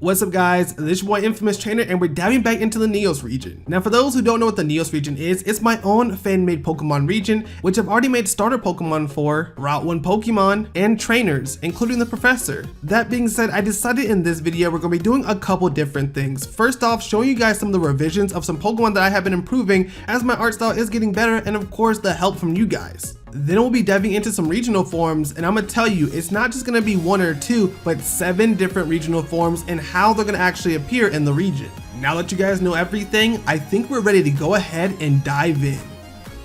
What's up guys, this is your boy InfamousTrainer and we're diving back into the Neous region. Now for those who don't know what the Neous region is, it's my own fan-made Pokemon region, which I've already made starter Pokemon for, Route 1 Pokemon, and trainers, including the Professor. That being said, I decided in this video we're going to be doing a couple different things. First off, showing you guys some of the revisions of some Pokemon that I have been improving as my art style is getting better, and of course the help from you guys. Then we'll be diving into some regional forms, and I'm gonna tell you it's not just gonna be one or two, but 7 different regional forms and how they're gonna actually appear in the region. Now that you guys know everything, I think we're ready to go ahead and dive in.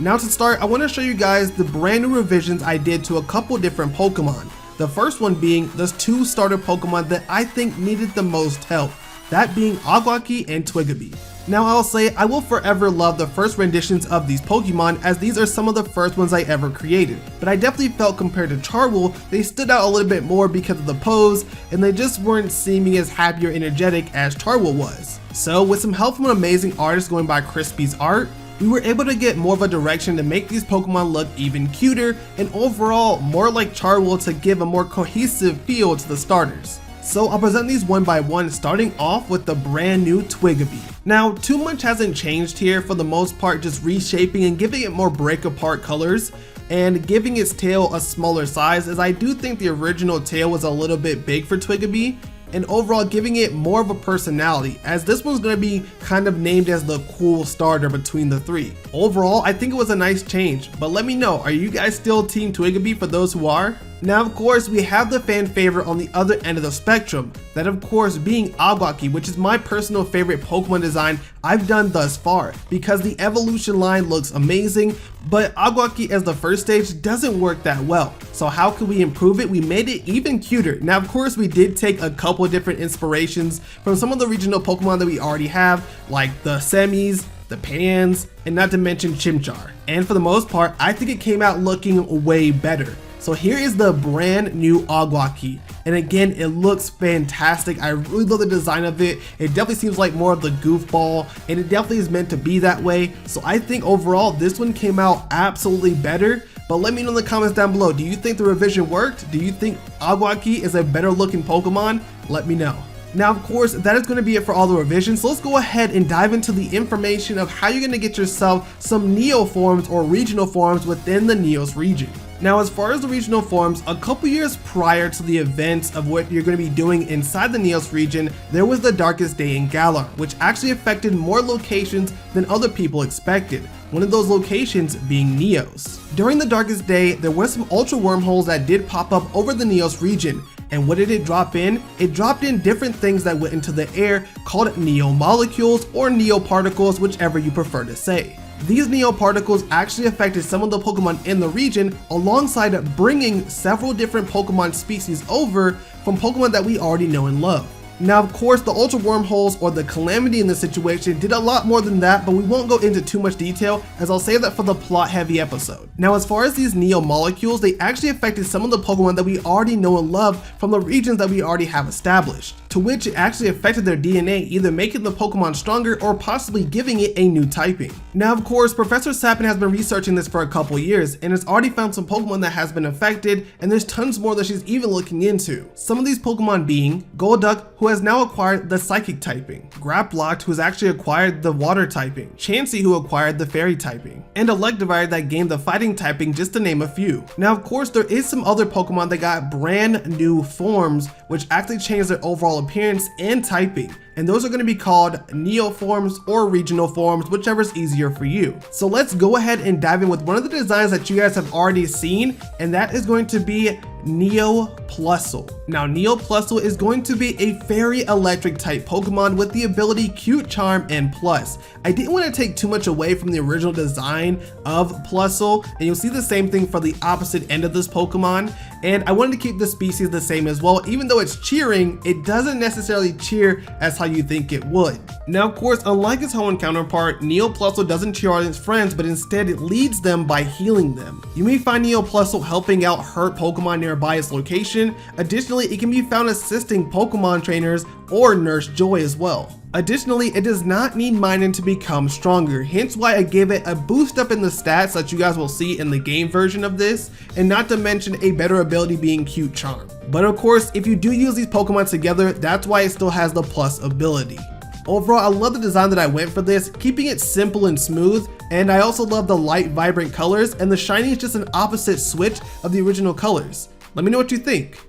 Now to start, I want to show you guys the brand new revisions I did to a couple different Pokemon. The first one being those 2 starter Pokemon that I think needed the most help, that being Aguaky and Twiggaby. Now I'll say I will forever love the first renditions of these Pokemon, as these are some of the first ones I ever created, but I definitely felt compared to Charwool, they stood out a little bit more because of the pose, and they just weren't seeming as happy or energetic as Charwool was. So with some help from an amazing artist going by Crispy's art, we were able to get more of a direction to make these Pokemon look even cuter, and overall more like Charwool to give a more cohesive feel to the starters. So I'll present these one by one, starting off with the brand new Twiggaby. Now, too much hasn't changed here, for the most part just reshaping and giving it more break apart colors and giving its tail a smaller size, as I do think the original tail was a little bit big for Twiggaby, and overall giving it more of a personality, as this one's going to be kind of named as the cool starter between the 3. Overall, I think it was a nice change, but let me know, are you guys still Team Twiggaby for those who are? Now of course we have the fan favorite on the other end of the spectrum, that of course being Aguaky, which is my personal favorite Pokemon design I've done thus far, because the evolution line looks amazing, but Aguaky as the first stage doesn't work that well. So how can we improve it? We made it even cuter. Now of course we did take a couple of different inspirations from some of the regional Pokemon that we already have, like the Semis, the Pans, and not to mention Chimchar. And for the most part, I think it came out looking way better. So here is the brand new Aguaky, and again it looks fantastic. I really love the design of it. It definitely seems like more of the goofball, and it definitely is meant to be that way. So I think overall this one came out absolutely better, but let me know in the comments down below, do you think the revision worked? Do you think Aguaky is a better looking Pokemon? Let me know. Now of course that is going to be it for all the revisions, so let's go ahead and dive into the information of how you're going to get yourself some Neo forms or regional forms within the Neous region. Now as far as the regional forms, a couple years prior to the events of what you're going to be doing inside the Neous region, there was the Darkest Day in Galar, which actually affected more locations than other people expected, one of those locations being Neous. During the Darkest Day, there were some ultra wormholes that did pop up over the Neous region, and what did it drop in? It dropped in different things that went into the air called Neo molecules or Neo particles, whichever you prefer to say. These Neo particles actually affected some of the Pokemon in the region, alongside bringing several different Pokemon species over from Pokemon that we already know and love. Now of course the ultra wormholes or the Calamity in this situation did a lot more than that, but we won't go into too much detail, as I'll save that for the plot heavy episode. Now as far as these Neo molecules, they actually affected some of the Pokemon that we already know and love from the regions that we already have established, to which it actually affected their DNA, either making the Pokemon stronger or possibly giving it a new typing. Now of course Professor Sapin has been researching this for a couple years and has already found some Pokemon that has been affected, and there's tons more that she's even looking into. Some of these Pokemon being Golduck, who has now acquired the Psychic typing, Grapploct, who has actually acquired the Water typing, Chansey, who acquired the Fairy typing, and Electivire that gained the Fighting typing, just to name a few. Now of course there is some other Pokemon that got brand new forms which actually changed their overall appearance and typing, and those are going to be called Neo forms or regional forms, whichever is easier for you. So let's go ahead and dive in with one of the designs that you guys have already seen, and that is going to be Neo Plusle. Now Neo Plusle is going to be a fairy electric type Pokemon with the ability Cute Charm and Plus. I didn't want to take too much away from the original design of Plusle, and you'll see the same thing for the opposite end of this Pokemon, and I wanted to keep the species the same as well. Even though it's cheering, it doesn't necessarily cheer as how you think it would. Now of course, unlike its Hoenn counterpart, Neo Plusle doesn't cheer on its friends, but instead it leads them by healing them. You may find Neo Plusle helping out hurt Pokemon nearby its location, evolution. Additionally, it can be found assisting Pokemon trainers or Nurse Joy as well. Additionally, it does not need Minun to become stronger, hence why I gave it a boost up in the stats that you guys will see in the game version of this, and not to mention a better ability being Cute Charm. But of course, if you do use these Pokemon together, that's why it still has the plus ability. Overall, I love the design that I went for this, keeping it simple and smooth, and I also love the light, vibrant colors, and the shiny is just an opposite switch of the original colors. Let me know what you think.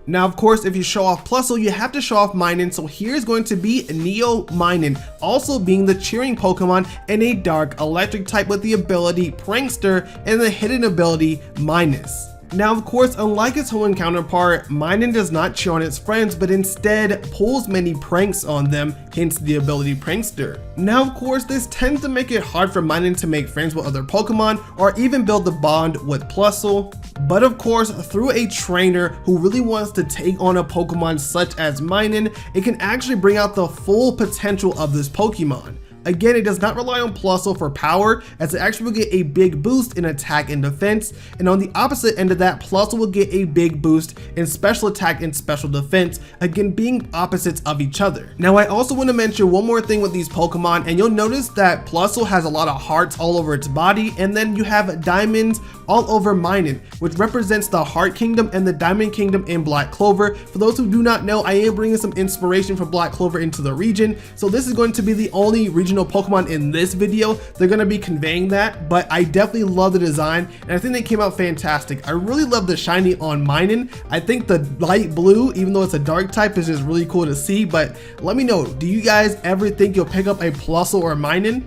Now, of course, if you show off Plusle, you have to show off Minun, so here's going to be Neo Minun, also being the cheering Pokemon and a dark electric type with the ability Prankster and the hidden ability Minus. Now, of course, unlike its Hoenn counterpart, Minun does not cheer on its friends, but instead pulls many pranks on them, hence the ability Prankster. Now, of course, this tends to make it hard for Minun to make friends with other Pokemon or even build the bond with Plusle. But of course, through a trainer who really wants to take on a Pokemon such as Minun, it can actually bring out the full potential of this Pokemon. Again, it does not rely on Plusle for power, as it actually will get a big boost in attack and defense, and on the opposite end of that, Plusle will get a big boost in special attack and special defense, again being opposites of each other. Now, I also want to mention one more thing with these Pokemon, and you'll notice that Plusle has a lot of hearts all over its body, and then you have diamonds all over Minun, which represents the Heart Kingdom and the Diamond Kingdom in Black Clover. For those who do not know, I am bringing some inspiration from Black Clover into the region, so this is going to be the only regional Pokemon in this video. They're going to be conveying that, but I definitely love the design, and I think they came out fantastic. I really love the shiny on Minun. I think the light blue, even though it's a dark type, is just really cool to see, but let me know, do you guys ever think you'll pick up a Plusle or Minun?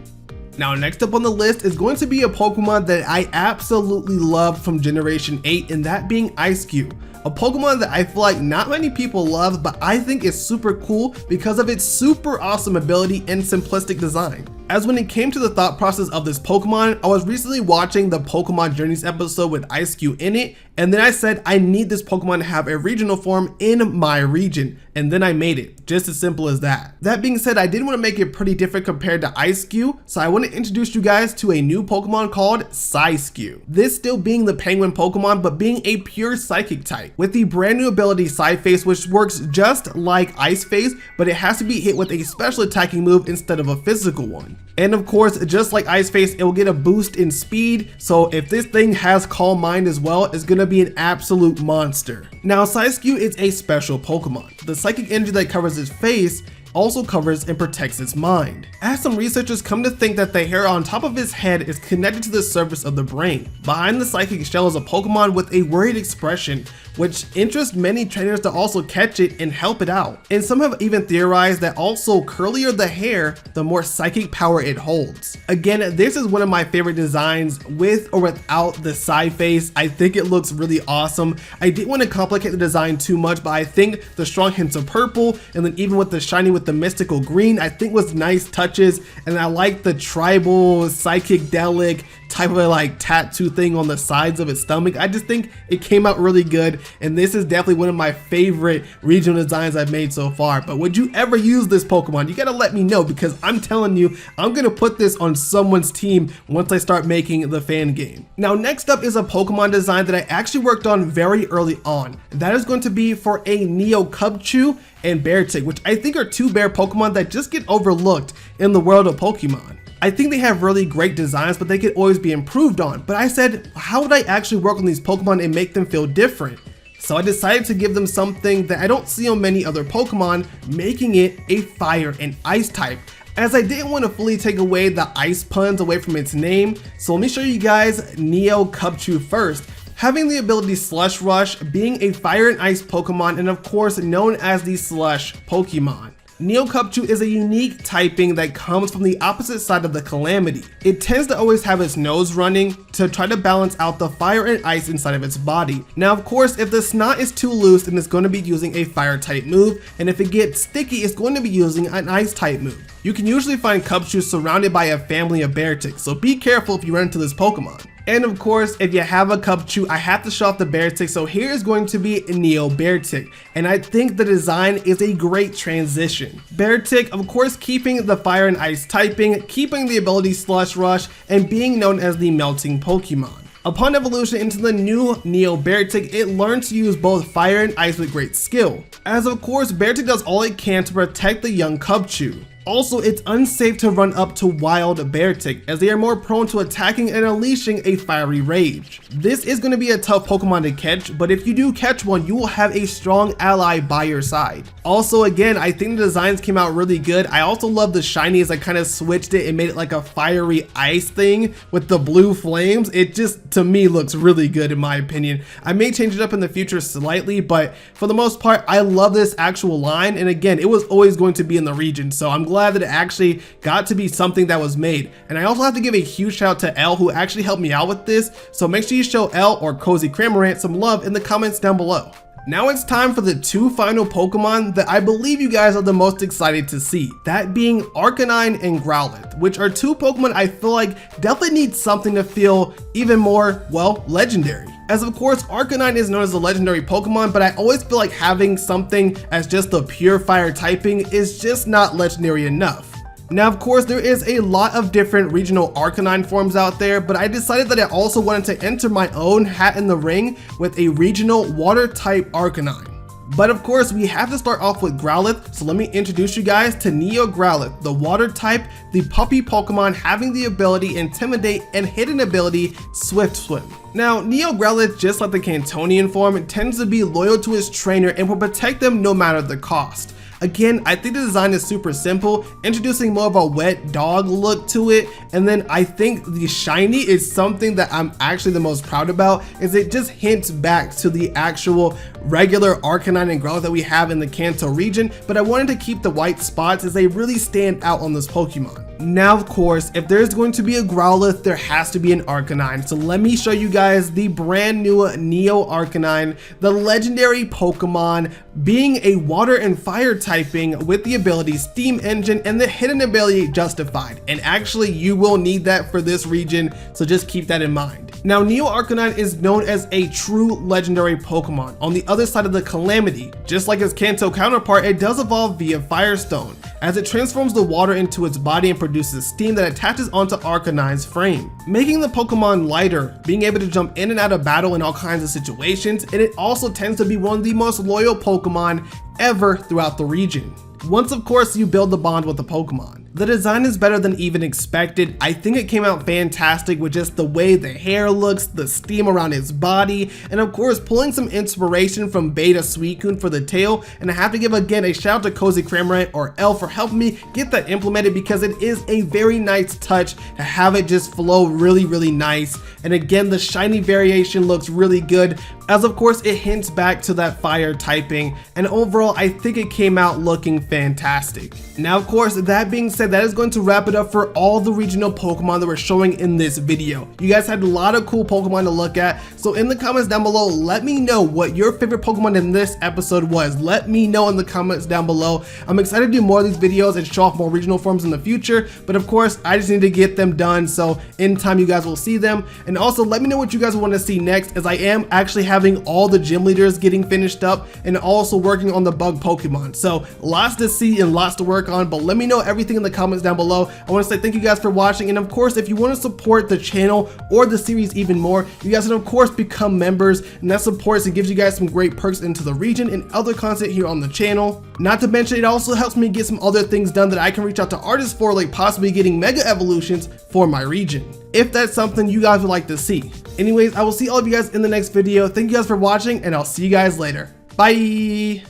Now, next up on the list is going to be a Pokemon that I absolutely love from Generation 8, and that being Eiscue. A Pokemon that I feel like not many people love, but I think is super cool because of its super awesome ability and simplistic design. As when it came to the thought process of this Pokemon, I was recently watching the Pokemon Journeys episode with Eiscue in it, and then I said I need this Pokemon to have a regional form in my region, and then I made it, just as simple as that. That being said, I did want to make it pretty different compared to Eiscue, so I want to introduce you guys to a new Pokemon called Eiscue. This still being the penguin Pokemon, but being a pure psychic type, with the brand new ability Psy-Face, which works just like Ice Face, but it has to be hit with a special attacking move instead of a physical one. And of course, just like Ice Face, it will get a boost in speed, so if this thing has Calm Mind as well, it's gonna be an absolute monster. Now, Eiscue is a special Pokemon. The psychic energy that covers its face also covers and protects its mind. As some researchers come to think that the hair on top of his head is connected to the surface of the brain. Behind the psychic shell is a Pokemon with a worried expression, which interests many trainers to also catch it and help it out. And some have even theorized that also curlier the hair, the more psychic power it holds. Again, this is one of my favorite designs with or without the side face. I think it looks really awesome. I didn't want to complicate the design too much, but I think the strong hints of purple and then even with the shiny with the mystical green, I think was nice touches, and I like the tribal psychedelic type of like tattoo thing on the sides of its stomach. I just think it came out really good, and this is definitely one of my favorite regional designs I've made so far. But would you ever use this Pokemon? You gotta let me know, because I'm telling you, I'm gonna put this on someone's team once I start making the fan game. Now, next up is a Pokemon design that I actually worked on very early on. That is going to be for a Neo Cubchoo and Beartic, which I think are two bear Pokemon that just get overlooked in the world of Pokemon. I think they have really great designs, but they could always be improved on. But I said, how would I actually work on these Pokemon and make them feel different? So I decided to give them something that I don't see on many other Pokemon, making it a fire and ice type, as I didn't want to fully take away the ice puns away from its name. So let me show you guys Neo Cubchoo first. Having the ability Slush Rush, being a fire and ice Pokemon, and of course known as the Slush Pokemon. Neo Cubchoo is a unique typing that comes from the opposite side of the Calamity. It tends to always have its nose running to try to balance out the fire and ice inside of its body. Now, of course, if the snot is too loose, then it's going to be using a fire type move, and if it gets sticky, it's going to be using an ice type move. You can usually find Cubchoo surrounded by a family of Beartic, so be careful if you run into this Pokemon. And of course, if you have a Cubchoo, I have to show off the Beartic, so here is going to be Neo Beartic, and I think the design is a great transition. Beartic, of course, keeping the fire and ice typing, keeping the ability Slush Rush, and being known as the melting Pokemon. Upon evolution into the new Neo Beartic, it learns to use both fire and ice with great skill, as of course Beartic does all it can to protect the young Cubchoo. Also, it's unsafe to run up to wild Beartic, as they are more prone to attacking and unleashing a fiery rage. This is going to be a tough Pokemon to catch, but if you do catch one, you will have a strong ally by your side. Also, again, I think the designs came out really good. I also love the shiny as I kind of switched it and made it like a fiery ice thing with the blue flames. It just, to me, looks really good in my opinion. I may change it up in the future slightly, but for the most part, I love this actual line. And again, it was always going to be in the region, so I'm glad that it actually got to be something that was made. And I also have to give a huge shout out to Elle, who actually helped me out with this, so make sure you show Elle or Cozy Cramorant some love in the comments down below. Now it's time for the two final Pokemon that I believe you guys are the most excited to see, that being Arcanine and Growlithe, which are two Pokemon I feel like definitely need something to feel even more, well, legendary. As of course, Arcanine is known as a legendary Pokemon, but I always feel like having something as just the pure fire typing is just not legendary enough. Now, of course, there is a lot of different regional Arcanine forms out there, but I decided that I also wanted to enter my own hat in the ring with a regional water type Arcanine. But of course, we have to start off with Growlithe, so let me introduce you guys to Neo Growlithe, the water type, the puppy Pokemon having the ability Intimidate and hidden ability Swift Swim. Now, Neo Growlithe, just like the Cantonian form, tends to be loyal to his trainer and will protect them no matter the cost. Again, I think the design is super simple, introducing more of a wet dog look to it, and then I think the shiny is something that I'm actually the most proud about, is it just hints back to the actual regular Arcanine and Growlithe that we have in the Kanto region, but I wanted to keep the white spots as they really stand out on this Pokemon. Now, of course, if there's going to be a Growlithe, there has to be an Arcanine, so let me show you guys the brand new Neo Arcanine, the legendary Pokemon, being a water and fire typing with the ability Steam Engine and the hidden ability Justified, and actually you will need that for this region, so just keep that in mind. Now, Neo Arcanine is known as a true legendary Pokemon. On the other side of the Calamity, just like its Kanto counterpart, it does evolve via Firestone, as it transforms the water into its body and produces steam that attaches onto Arcanine's frame, making the Pokemon lighter, being able to jump in and out of battle in all kinds of situations, and it also tends to be one of the most loyal Pokemon ever throughout the region. Once, of course, you build the bond with the Pokemon. The design is better than even expected. I think it came out fantastic with just the way the hair looks, the steam around its body, and of course pulling some inspiration from Beta Suicune for the tail. And I have to give again a shout out to Cozy Cramorant or Elle for helping me get that implemented, because it is a very nice touch to have it just flow really nice. And again, the shiny variation looks really good, as of course it hints back to that fire typing, and overall I think it came out looking fantastic. Now, of course, that being said, that is going to wrap it up for all the regional Pokemon that we're showing in this video. You guys had a lot of cool Pokemon to look at, so in the comments down below, let me know what your favorite Pokemon in this episode was. Let me know in the comments down below. I'm excited to do more of these videos and show off more regional forms in the future, but of course I just need to get them done, so in time you guys will see them. And also let me know what you guys want to see next, as I am actually having all the gym leaders getting finished up and also working on the bug Pokemon, so lots to see and lots to work on. But let me know everything in the comments down below. I want to say thank you guys for watching, and of course if you want to support the channel or the series even more, you guys can of course become members, and that supports and gives you guys some great perks into the region and other content here on the channel. Not to mention, it also helps me get some other things done that I can reach out to artists for, like possibly getting mega evolutions for my region, if that's something you guys would like to see. Anyways, I will see all of you guys in the next video. Thank you guys for watching, and I'll see you guys later. Bye.